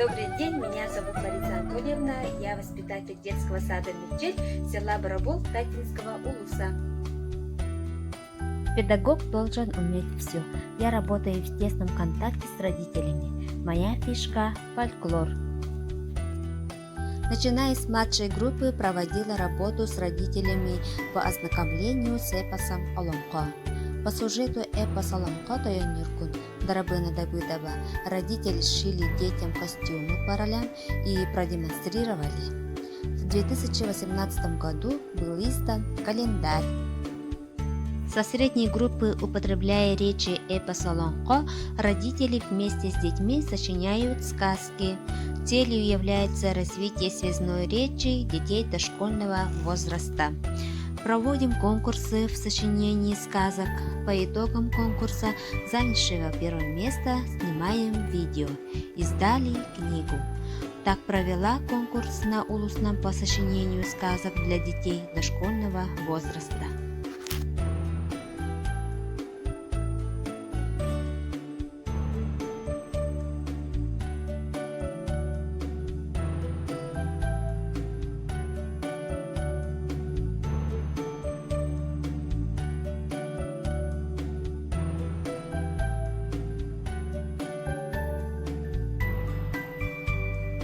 Добрый день, меня зовут Лариса Анатольевна, я воспитатель детского сада «Мечеть» села Барабол Татинского улуса. Педагог должен уметь все. Я работаю в тесном контакте с родителями. Моя фишка – фольклор. Начиная с младшей группы, проводила работу с родителями по ознакомлению с эпосом Олонко. По сюжету эпоса Олонко Тойонюркун Дарабына Дабыдаба родители сшили детям костюмы по ролям и продемонстрировали. В 2018 году был издан календарь. Со средней группы, употребляя речи эпоса Олонко, родители вместе с детьми сочиняют сказки. Целью является развитие связной речи детей дошкольного возраста. Проводим конкурсы в сочинении сказок. По итогам конкурса, занявшего первое место, снимаем видео. Издали книгу. Так провела конкурс на улусном по сочинению сказок для детей дошкольного возраста.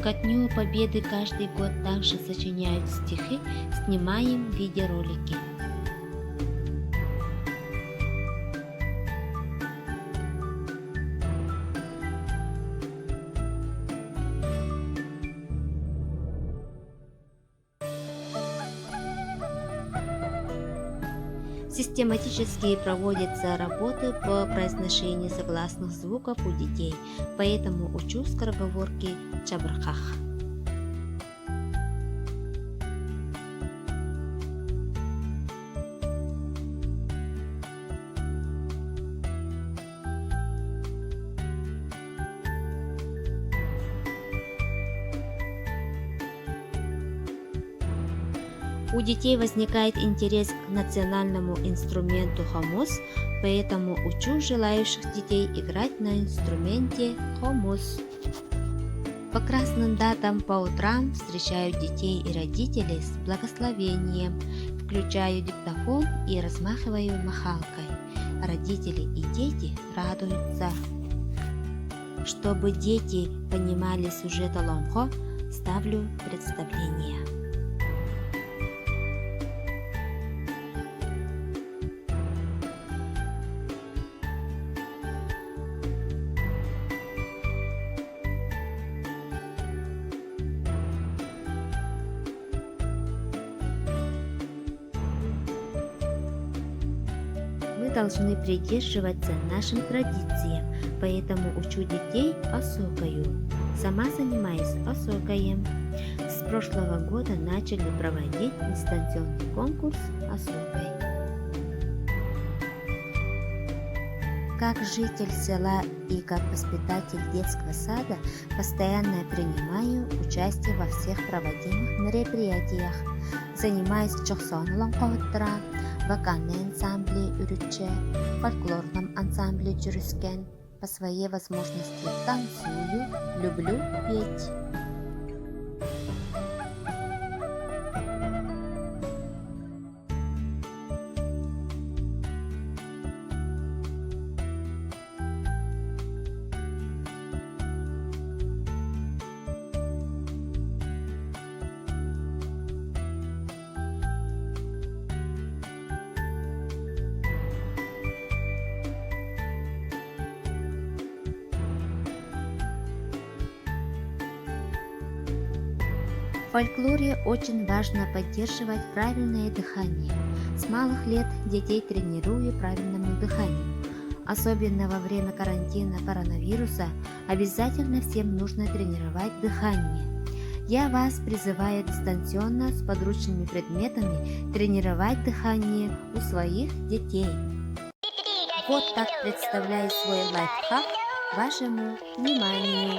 Ко Дню Победы каждый год также сочиняют стихи, снимаем видеоролики. Систематически проводятся работы по произношению согласных звуков у детей, поэтому учу скороговорки Чабрхах. У детей возникает интерес к национальному инструменту хомус, поэтому учу желающих детей играть на инструменте хомус. По красным датам по утрам встречаю детей и родителей с благословением, включаю диктофон и размахиваю махалкой. Родители и дети радуются. Чтобы дети понимали сюжет Олонко, ставлю представление. Мы должны придерживаться нашим традициям, поэтому учу детей осокою. Сама занимаюсь осокоем. С прошлого года начали проводить дистанционный конкурс осокой. Как житель села и как воспитатель детского сада постоянно принимаю участие во всех проводимых мероприятиях. Занимаюсь чоксон Олонко вокальной ансамбле Үрүчче, фольклорном ансамбле Жүрүскен. По своей возможности танцую, люблю петь. В фольклоре очень важно поддерживать правильное дыхание. С малых лет детей тренирую правильному дыханию. Особенно во время карантина коронавируса обязательно всем нужно тренировать дыхание. Я вас призываю дистанционно с подручными предметами тренировать дыхание у своих детей. Вот так представляю свой лайфхак вашему вниманию.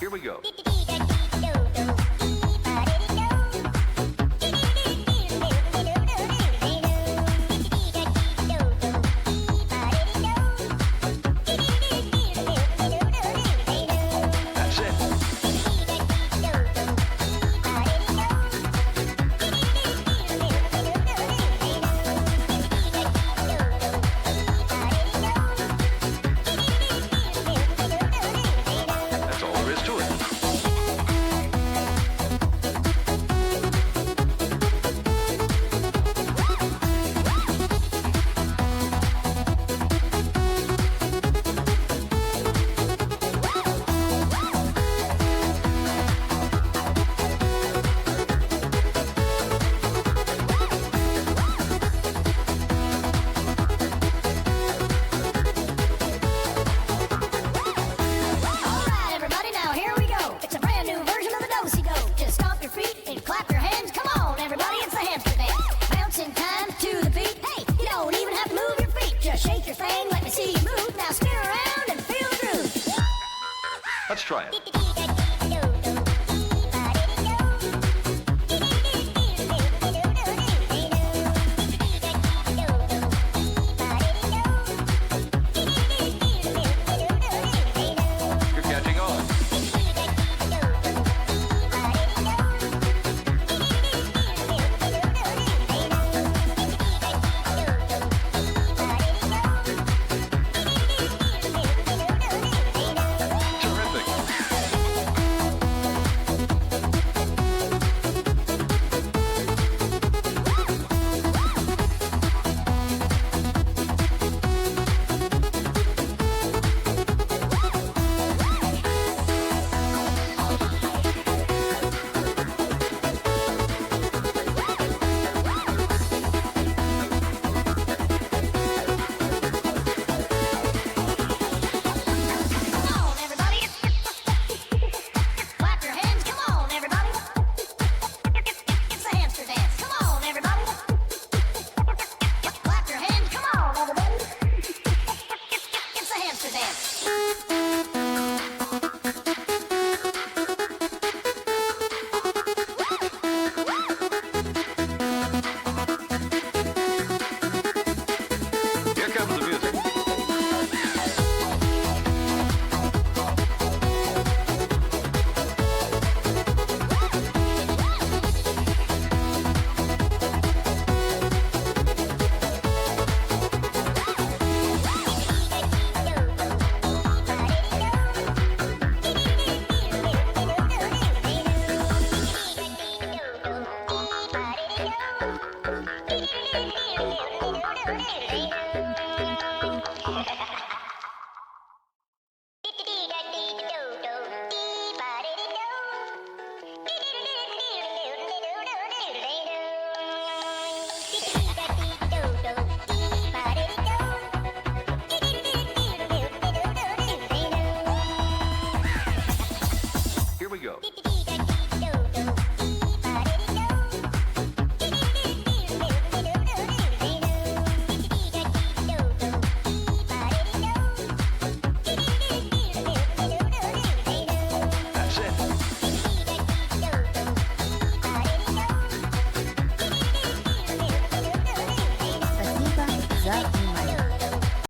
Here we go. Let's try it.